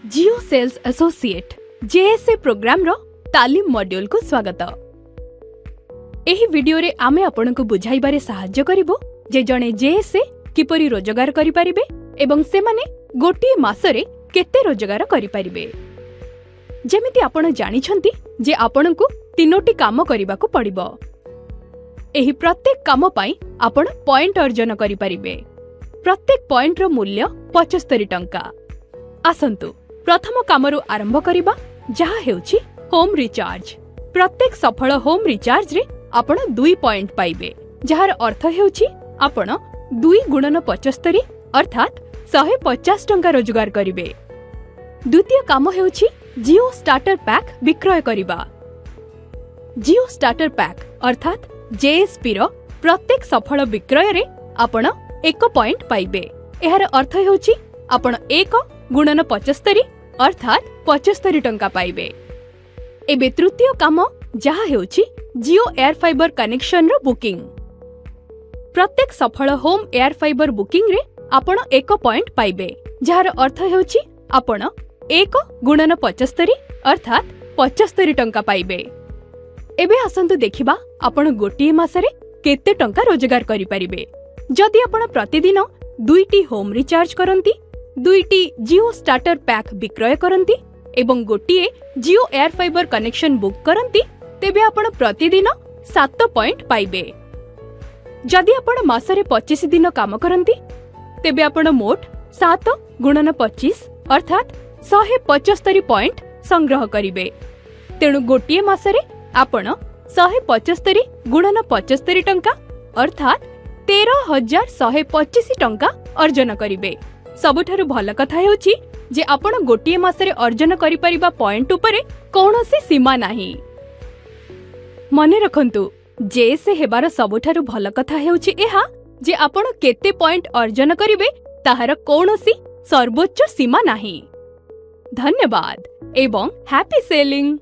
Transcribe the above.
जियो sales associate JSA programme रो तालीम module को स्वागत। एही वीडियो रे आमे आपनको बुझाइबारे सहाय्य करिवो जे जणे जेएसए किपरि रोजगार करि परिबे एवं से माने गोटी मासरे केते रोजगार करि परिबे। जेमिति आपण जानिछंती जे आपनको तीनोटी काम करिबाकू पड़िबो। एही प्रत्येक काम पाई आपण पॉइंट अर्जन करि परिबे। प्रत्येक पॉइंट रो मूल्य 75 टंका। आसंतु प्रथम कामरू आरंभ करिबा जहा हेउची होम रिचार्ज। प्रत्येक सफल होम रिचार्ज रे आपण 2 पॉइंट पाइबे, जहार अर्थ हेउची आपण 2 गुणन 75 अर्थात 150 टंका रोजगार करिबे। द्वितीय काम हेउची जियो स्टार्टर पैक विक्रय करिबा। जियो स्टार्टर पैक अर्थात जेएसपी रो प्रत्येक सफल विक्रय रे आपण 1 पॉइंट पाइबे। एहार अर्थ हेउची आपण 1 गुणन 75 अर्थात 75 टंका पाइबे। एबे तृतीय काम जहा हेउची जियो एयर फाइबर कनेक्शन रो बुकिंग। प्रत्येक सफल होम एयर फाइबर बुकिंग रे आपण 1 पॉइंट पाइबे, जहार अर्थ हेउची आपण 1 गुणन 75 अर्थात 75 टंका पाइबे। एबे आसंतु देखिबा आपण गोटी मासरे केते टंका रोजगार करि परिबे। जदि आपण प्रतिदिन 2टी होम रिचार्ज करंती, 2टी जियो स्टार्टर पैक विक्रय करंती एवं गोटिए जियो एयर फाइबर कनेक्शन बुक करंती, तेबे आपण प्रतिदिन 7 पॉइंट पाइबे। जदि आपण मासरे 25 दिन काम करंती, तेबे आपण मोट 7 गुणन 25 अर्थात 175 पॉइंट संग्रह करिवे। तेणु गोटिए मासरे आपण 175 गुणन 75 टंका अर्थात 13,125 टंका अर्जन करिवे। सबुठारु भल कथा हेउची जे आपण गोटिए मासरे अर्जन करि परिबा पॉइंट उपरे कोनोसी सीमा नाही। मने रखंतु जेएसए हेबार सबुठारु भल कथा हेउची एहा जे आपण केते पॉइंट अर्जन करिवे ताहार कोनोसी सर्वोच्च सीमा नाही। धन्यवाद एवं हैप्पी सेलिंग।